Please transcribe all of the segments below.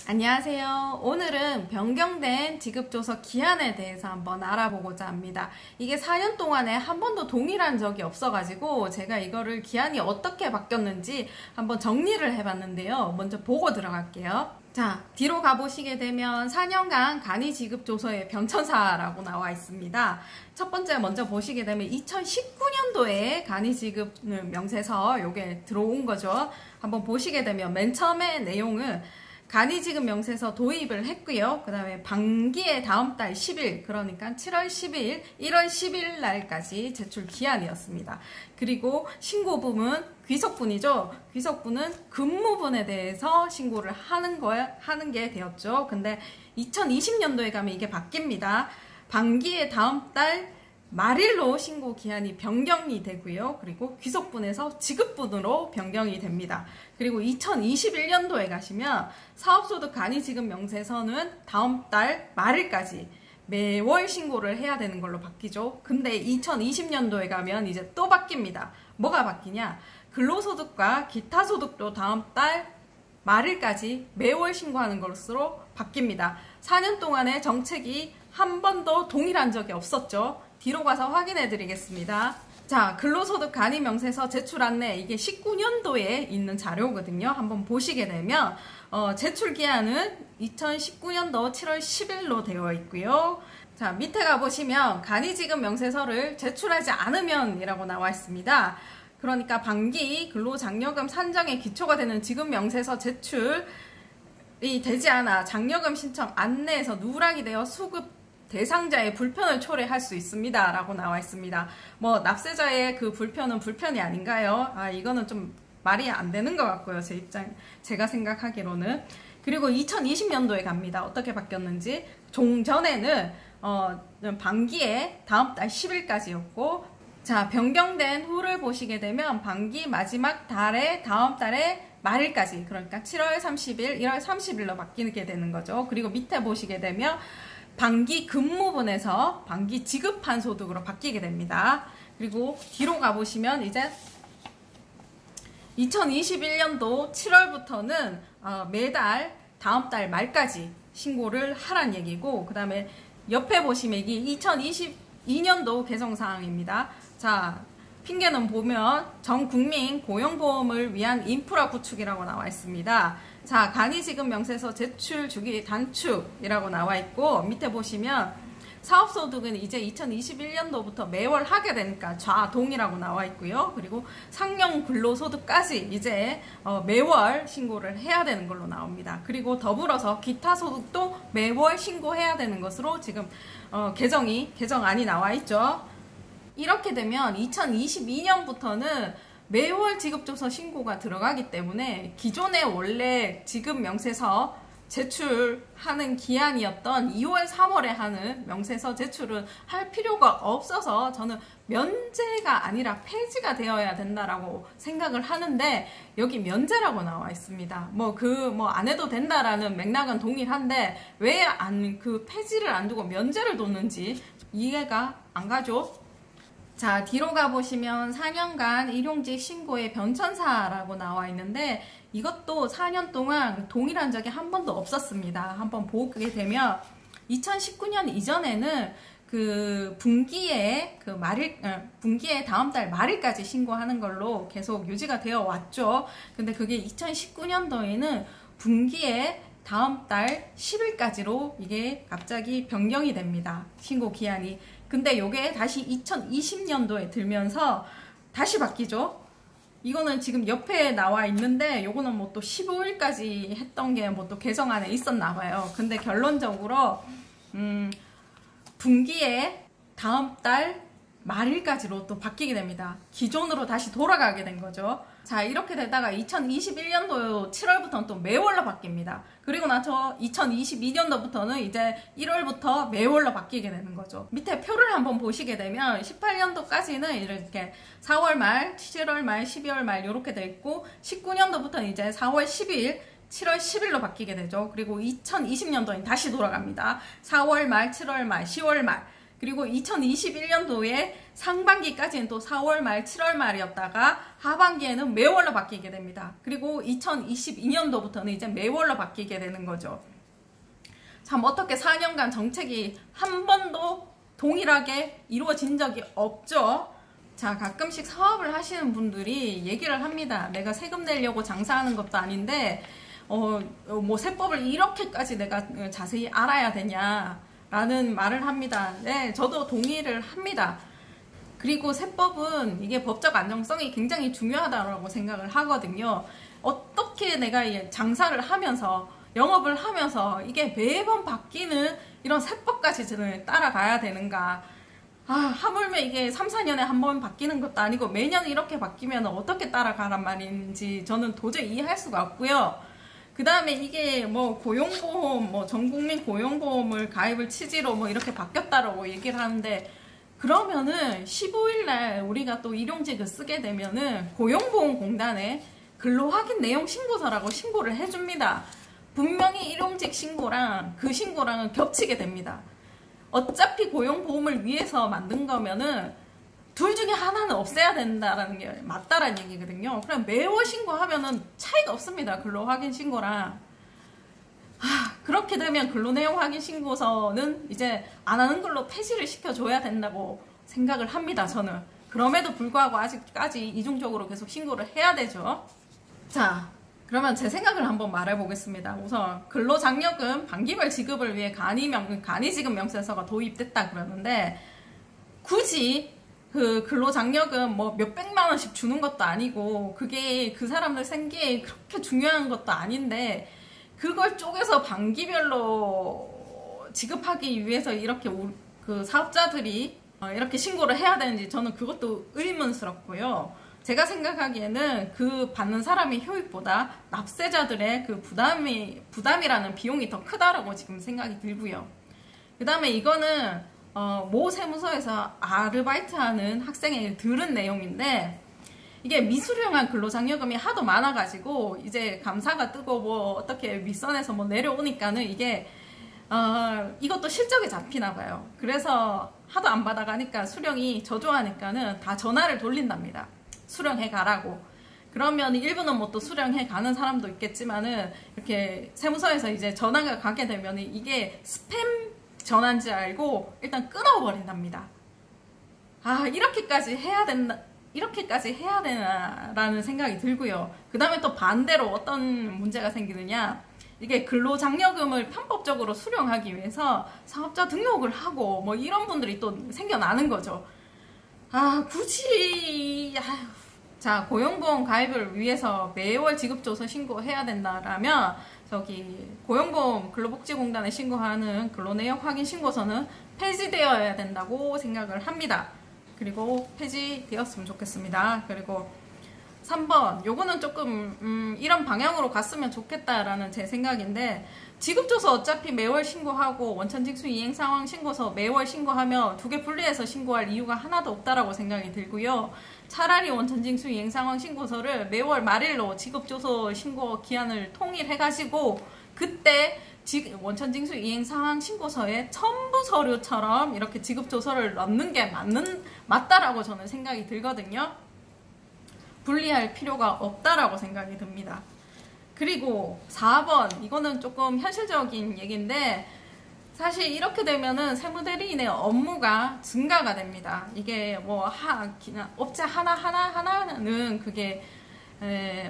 안녕하세요. 오늘은 변경된 지급조서 기한에 대해서 한번 알아보고자 합니다. 이게 4년 동안에 한 번도 동일한 적이 없어가지고 제가 이거를 기한이 어떻게 바뀌었는지 한번 정리를 해봤는데요. 먼저 보고 들어갈게요. 자, 뒤로 가보시게 되면 4년간 간이지급조서의 변천사라고 나와 있습니다. 첫 번째 먼저 보시게 되면 2019년도에 간이지급 명세서 요게 들어온 거죠. 한번 보시게 되면 맨 처음에 내용은 간이지급 명세서 도입을 했고요. 그 다음에 반기의 다음 달 10일, 그러니까 7월 10일, 1월 10일 날까지 제출 기한이었습니다. 그리고 신고분은 귀속분이죠. 귀속분은 근무분에 대해서 신고를 하는 게 되었죠. 근데 2020년도에 가면 이게 바뀝니다. 반기의 다음 달 말일로 신고 기한이 변경이 되고요. 그리고 귀속분에서 지급분으로 변경이 됩니다. 그리고 2021년도에 가시면 사업소득 간이지급 명세서는 다음 달 말일까지 매월 신고를 해야 되는 걸로 바뀌죠. 근데 2020년도에 가면 이제 또 바뀝니다. 뭐가 바뀌냐? 근로소득과 기타 소득도 다음 달 말일까지 매월 신고하는 것으로 바뀝니다. 4년 동안의 정책이 한 번도 동일한 적이 없었죠. 뒤로 가서 확인해 드리겠습니다. 자, 근로소득 간이명세서 제출 안내, 이게 19년도에 있는 자료거든요. 한번 보시게 되면 제출 기한은 2019년도 7월 10일로 되어 있고요. 자, 밑에 가보시면 간이지급 명세서를 제출하지 않으면 이라고 나와 있습니다. 그러니까 반기 근로장려금 산정의 기초가 되는 지급명세서 제출이 되지 않아 장려금 신청 안내에서 누락이 되어 수급 대상자의 불편을 초래할 수 있습니다 라고 나와 있습니다. 뭐 납세자의 그 불편은 불편이 아닌가요? 이거는 좀 말이 안 되는 것 같고요. 제가 생각하기로는. 그리고 2020년도에 갑니다. 어떻게 바뀌었는지. 종전에는 반기에 다음 달 10일까지였고, 자, 변경된 후를 보시게 되면 반기 마지막 달에 다음 달에 말일까지, 그러니까 7월 30일, 1월 30일로 바뀌게 되는 거죠. 그리고 밑에 보시게 되면 반기 근무분에서 반기 지급한 소득으로 바뀌게 됩니다. 그리고 뒤로 가보시면 이제 2021년도 7월부터는 매달 다음 달 말까지 신고를 하란 얘기고, 그 다음에 옆에 보시면 이게 2022년도 개정사항입니다. 자, 핑계는 보면 전 국민 고용보험을 위한 인프라 구축이라고 나와 있습니다. 자, 간이지급 명세서 제출 주기 단축이라고 나와 있고, 밑에 보시면 사업소득은 이제 2021년도부터 매월 하게 되니까 좌동이라고 나와 있고요. 그리고 상용 근로소득까지 이제 매월 신고를 해야 되는 걸로 나옵니다. 그리고 더불어서 기타 소득도 매월 신고해야 되는 것으로 지금 개정안이 나와 있죠. 이렇게 되면 2022년부터는 매월 지급조서 신고가 들어가기 때문에 기존의 원래 지급 명세서 제출하는 기한이었던 2월, 3월에 하는 명세서 제출은 할 필요가 없어서 저는 면제가 아니라 폐지가 되어야 된다라고 생각을 하는데, 여기 면제라고 나와 있습니다. 안 해도 된다라는 맥락은 동일한데 왜 그 폐지를 안 두고 면제를 뒀는지 이해가 안 가죠? 자, 뒤로 가보시면 4년간 일용직 신고의 변천사라고 나와 있는데, 이것도 4년 동안 동일한 적이 한 번도 없었습니다. 한번 보게 되면 2019년 이전에는 그 분기에 분기에 다음 달 말일까지 신고하는 걸로 계속 유지가 되어 왔죠. 근데 그게 2019년도에는 분기에 다음 달 10일까지로 이게 갑자기 변경이 됩니다. 신고 기한이. 근데 요게 다시 2020년도에 들면서 다시 바뀌죠. 이거는 지금 옆에 나와 있는데, 요거는 뭐 또 15일까지 했던 게 뭐 또 개정안에 있었나 봐요. 근데 결론적으로 분기에 다음 달 말일까지로 또 바뀌게 됩니다. 기존으로 다시 돌아가게 된 거죠. 자, 이렇게 되다가 2021년도 7월부터는 또 매월로 바뀝니다. 그리고 나서 2022년도부터는 이제 1월부터 매월로 바뀌게 되는 거죠. 밑에 표를 한번 보시게 되면 18년도까지는 이렇게 4월 말, 7월 말, 12월 말 이렇게 돼 있고, 19년도부터는 이제 4월 10일, 7월 10일로 바뀌게 되죠. 그리고 2020년도엔 다시 돌아갑니다. 4월 말, 7월 말, 10월 말. 그리고 2021년도에 상반기까지는 또 4월 말, 7월 말이었다가 하반기에는 매월로 바뀌게 됩니다. 그리고 2022년도부터는 이제 매월로 바뀌게 되는 거죠. 참 어떻게 4년간 정책이 한 번도 동일하게 이루어진 적이 없죠. 자, 가끔씩 사업을 하시는 분들이 얘기를 합니다. 내가 세금 내려고 장사하는 것도 아닌데 뭐 세법을 이렇게까지 내가 자세히 알아야 되냐 라는 말을 합니다. 네, 저도 동의를 합니다. 그리고 세법은 이게 법적 안정성이 굉장히 중요하다고 생각을 하거든요. 어떻게 내가 장사를 하면서 영업을 하면서 이게 매번 바뀌는 이런 세법까지 저는 따라가야 되는가. 하물며 이게 3, 4년에 한 번 바뀌는 것도 아니고 매년 이렇게 바뀌면 어떻게 따라가란 말인지 저는 도저히 이해할 수가 없고요. 그 다음에 이게 뭐 고용보험, 뭐 전국민 고용보험을 가입을 취지로 뭐 이렇게 바뀌었다라고 얘기를 하는데, 그러면은 15일날 우리가 또 일용직을 쓰게 되면은 고용보험공단에 근로확인 내용 신고서라고 신고를 해줍니다. 분명히 일용직 신고랑 그 신고랑은 겹치게 됩니다. 어차피 고용보험을 위해서 만든 거면은 둘 중에 하나는 없애야 된다라는 게 맞다라는 얘기거든요. 그럼 매월 신고하면은 차이가 없습니다. 근로확인 신고랑. 그렇게 되면 근로내용 확인 신고서는 이제 안 하는 걸로 폐지를 시켜줘야 된다고 생각을 합니다. 저는. 그럼에도 불구하고 아직까지 이중적으로 계속 신고를 해야 되죠. 자, 그러면 제 생각을 한번 말해보겠습니다. 우선 근로장려금 반기별 지급을 위해 간이지급 명세서가 도입됐다 그러는데, 굳이 그 근로장려금 뭐 몇백만 원씩 주는 것도 아니고 그게 그 사람들 생계에 그렇게 중요한 것도 아닌데 그걸 쪼개서 반기별로 지급하기 위해서 이렇게 그 사업자들이 이렇게 신고를 해야 되는지 저는 그것도 의문스럽고요. 제가 생각하기에는 그 받는 사람의 효익보다 납세자들의 그 부담이라는 비용이 더 크다라고 지금 생각이 들고요. 그 다음에 이거는 모 세무서에서 아르바이트하는 학생에게 들은 내용인데, 이게 미수령한 근로장려금이 하도 많아가지고 이제 감사가 뜨고 뭐 어떻게 윗선에서 뭐 내려오니까는 이게 이것도 실적에 잡히나 봐요. 그래서 하도 안 받아가니까 수령이 저조하니까는 다 전화를 돌린답니다. 수령해 가라고. 그러면 일부는 뭐 또 수령해 가는 사람도 있겠지만은 이렇게 세무서에서 이제 전화가 가게 되면 이게 스팸 전화인지 알고 일단 끊어버린답니다. 이렇게까지 해야 되나라는 생각이 들고요. 그 다음에 또 반대로 어떤 문제가 생기느냐, 이게 근로장려금을 편법적으로 수령하기 위해서 사업자 등록을 하고 뭐 이런 분들이 또 생겨나는 거죠. 굳이 자, 고용보험 가입을 위해서 매월 지급조서 신고해야 된다라면 저기 고용보험 근로복지공단에 신고하는 근로내역 확인 신고서는 폐지되어야 된다고 생각을 합니다. 그리고 폐지되었으면 좋겠습니다. 그리고 3번, 요거는 조금 이런 방향으로 갔으면 좋겠다라는 제 생각인데, 지급조서 어차피 매월 신고하고 원천징수 이행상황 신고서 매월 신고하면 두 개 분리해서 신고할 이유가 하나도 없다라고 생각이 들고요. 차라리 원천징수 이행상황 신고서를 매월 말일로 지급조서 신고 기한을 통일해가지고 그때 원천징수 이행상황 신고서에 첨부 서류처럼 이렇게 지급조서를 넣는 게 맞다라고 저는 생각이 들거든요. 분리할 필요가 없다라고 생각이 듭니다. 그리고 4번, 이거는 조금 현실적인 얘기인데, 사실 이렇게 되면은 세무대리인의 업무가 증가가 됩니다. 이게 뭐 업체 하나는 그게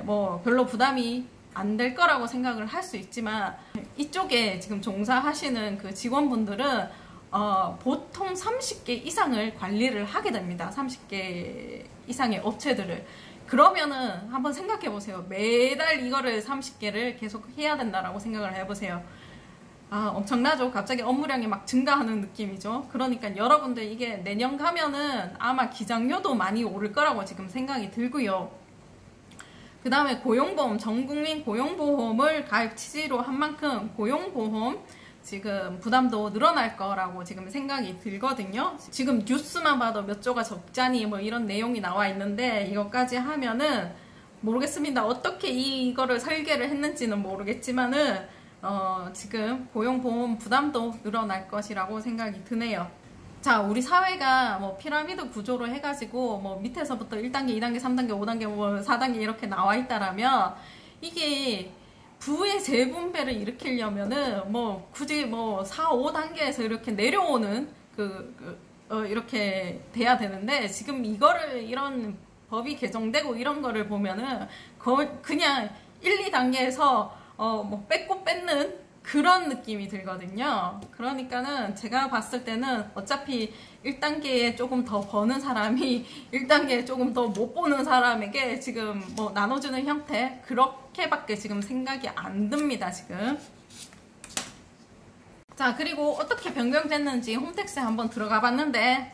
뭐 별로 부담이 안 될 거라고 생각을 할 수 있지만, 이쪽에 지금 종사하시는 그 직원분들은 보통 30개 이상을 관리를 하게 됩니다. 30개 이상의 업체들을. 그러면은 한번 생각해 보세요. 매달 이거를 30개를 계속 해야 된다라고 생각을 해보세요. 엄청나죠? 갑자기 업무량이 막 증가하는 느낌이죠. 그러니까 여러분들 이게 내년 가면은 아마 기장료도 많이 오를 거라고 지금 생각이 들고요. 그 다음에 고용보험, 전국민 고용보험을 가입 취지로 한 만큼 고용보험 지금 부담도 늘어날 거라고 지금 생각이 들거든요. 지금 뉴스만 봐도 몇 조가 적자니 뭐 이런 내용이 나와 있는데, 이것까지 하면은 모르겠습니다. 어떻게 이거를 설계를 했는지는 모르겠지만은 지금 고용보험 부담도 늘어날 것이라고 생각이 드네요. 자, 우리 사회가 뭐 피라미드 구조로 해가지고 뭐 밑에서부터 1단계, 2단계, 3단계, 5단계, 뭐 4단계 이렇게 나와 있다라면 이게 부의 재분배를 일으키려면은 뭐 굳이 뭐 4, 5단계에서 이렇게 내려오는 이렇게 돼야 되는데 지금 이거를 이런 법이 개정되고 이런 거를 보면은 그냥 1, 2단계에서 뭐 뺏고 뺏는 그런 느낌이 들거든요. 그러니까는 제가 봤을 때는 어차피 1단계에 조금 더 버는 사람이 1단계에 조금 더 못 보는 사람에게 지금 뭐 나눠주는 형태 그렇게밖에 지금 생각이 안 듭니다, 지금. 자, 그리고 어떻게 변경됐는지 홈택스에 한번 들어가 봤는데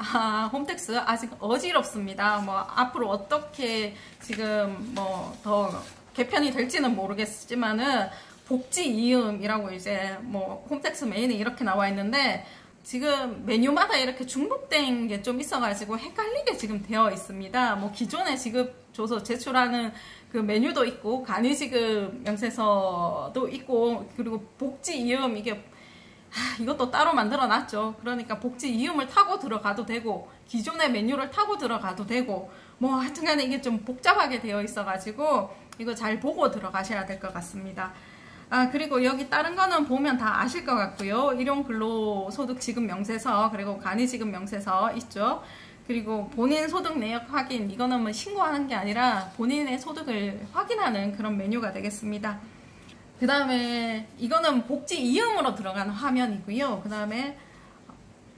홈택스 아직 어지럽습니다. 뭐 앞으로 어떻게 지금 뭐 더 개편이 될지는 모르겠지만은 복지 이음이라고 이제 뭐 홈택스 메인에 이렇게 나와 있는데 지금 메뉴마다 이렇게 중복된 게 좀 있어가지고 헷갈리게 지금 되어 있습니다. 뭐 기존의 지급조서 제출하는 그 메뉴도 있고 간이지급 명세서도 있고 그리고 복지 이음 이것도 따로 만들어 놨죠. 그러니까 복지 이음을 타고 들어가도 되고 기존의 메뉴를 타고 들어가도 되고 뭐 하여튼간에 이게 좀 복잡하게 되어 있어가지고 이거 잘 보고 들어가셔야 될 것 같습니다. 그리고 여기 다른 거는 보면 다 아실 것 같고요. 일용근로소득 지급 명세서 그리고 간이지급 명세서 있죠. 그리고 본인 소득 내역 확인, 이거는 뭐 신고하는 게 아니라 본인의 소득을 확인하는 그런 메뉴가 되겠습니다. 그 다음에 이거는 복지 이음으로 들어가는 화면이고요. 그 다음에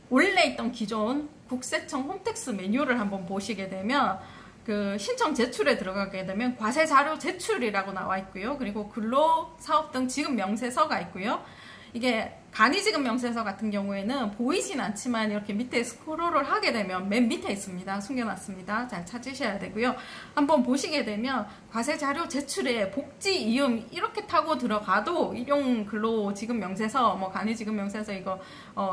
원래 있던 기존 국세청 홈택스 메뉴를 한번 보시게 되면 그 신청 제출에 들어가게 되면 과세 자료 제출이라고 나와 있고요. 그리고 근로사업 등 지급 명세서가 있고요. 이게 간이지급 명세서 같은 경우에는 보이진 않지만 이렇게 밑에 스크롤을 하게 되면 맨 밑에 있습니다. 숨겨놨습니다. 잘 찾으셔야 되고요. 한번 보시게 되면 과세자료 제출에 복지 이음 이렇게 타고 들어가도 일용근로지급 명세서 뭐 간이지급 명세서 이거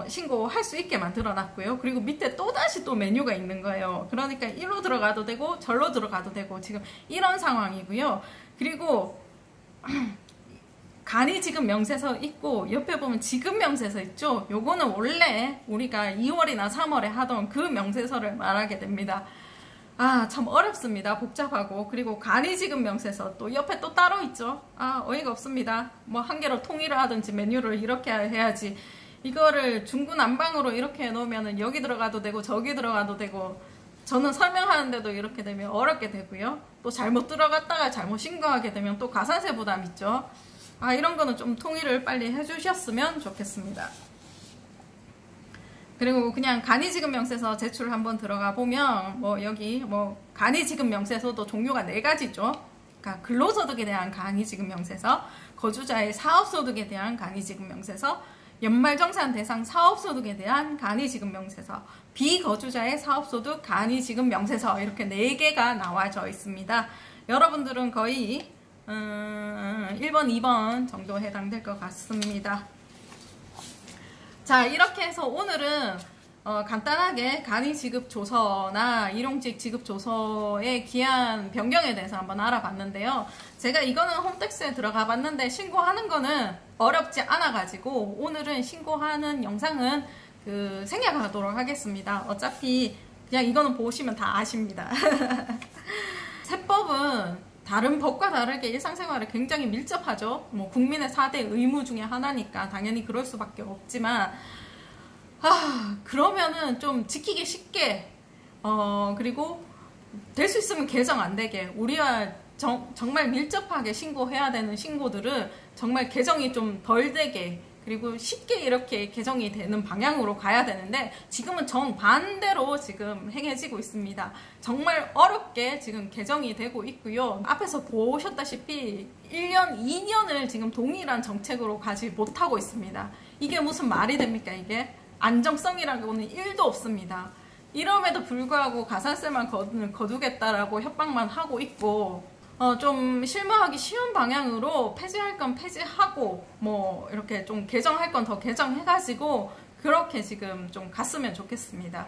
신고할 수 있게 만들어 놨고요. 그리고 밑에 또다시 또 메뉴가 있는 거예요. 그러니까 이로 들어가도 되고 절로 들어가도 되고 지금 이런 상황이고요. 그리고 간이지급 명세서 있고 옆에 보면 지급 명세서 있죠. 요거는 원래 우리가 2월이나 3월에 하던 그 명세서를 말하게 됩니다. 참 어렵습니다. 복잡하고. 그리고 간이지급 명세서 또 옆에 또 따로 있죠. 어이가 없습니다. 뭐 한 개로 통일을 하든지 메뉴를 이렇게 해야지 이거를 중구난방으로 이렇게 해놓으면 여기 들어가도 되고 저기 들어가도 되고 저는 설명하는데도 이렇게 되면 어렵게 되고요. 또 잘못 들어갔다가 잘못 신고하게 되면 또 가산세 부담 있죠. 이런 거는 좀 통일을 빨리 해주셨으면 좋겠습니다. 그리고 그냥 간이지급 명세서 제출 한번 들어가 보면 뭐 여기 뭐 간이지급 명세서도 종류가 4가지죠. 그러니까 근로소득에 대한 간이지급 명세서, 거주자의 사업소득에 대한 간이지급 명세서, 연말정산 대상 사업소득에 대한 간이지급 명세서, 비거주자의 사업소득 간이지급 명세서 이렇게 4개가 나와져 있습니다. 여러분들은 거의 1번, 2번 정도 해당될 것 같습니다. 자, 이렇게 해서 오늘은 간단하게 간이지급조서나 일용직 지급조서의 기한 변경에 대해서 한번 알아봤는데요. 제가 이거는 홈택스에 들어가 봤는데 신고하는 거는 어렵지 않아 가지고 오늘은 신고하는 영상은 생략하도록 하겠습니다. 어차피 그냥 이거는 보시면 다 아십니다. 세법은 다른 법과 다르게 일상생활에 굉장히 밀접하죠. 뭐 국민의 4대 의무 중에 하나니까 당연히 그럴 수밖에 없지만 그러면은 좀 지키기 쉽게 그리고 될 수 있으면 개정 안 되게 우리와 정말 밀접하게 신고해야 되는 신고들은 정말 개정이 좀 덜 되게 그리고 쉽게 이렇게 개정이 되는 방향으로 가야 되는데 지금은 정반대로 지금 행해지고 있습니다. 정말 어렵게 지금 개정이 되고 있고요. 앞에서 보셨다시피 1년, 2년을 지금 동일한 정책으로 가지 못하고 있습니다. 이게 무슨 말이 됩니까? 이게 안정성이라고는 1도 없습니다. 이럼에도 불구하고 가산세만 거두겠다라고 협박만 하고 있고 좀 실무하기 쉬운 방향으로 폐지할 건 폐지하고 뭐 이렇게 좀 개정할 건 더 개정해가지고 그렇게 지금 좀 갔으면 좋겠습니다.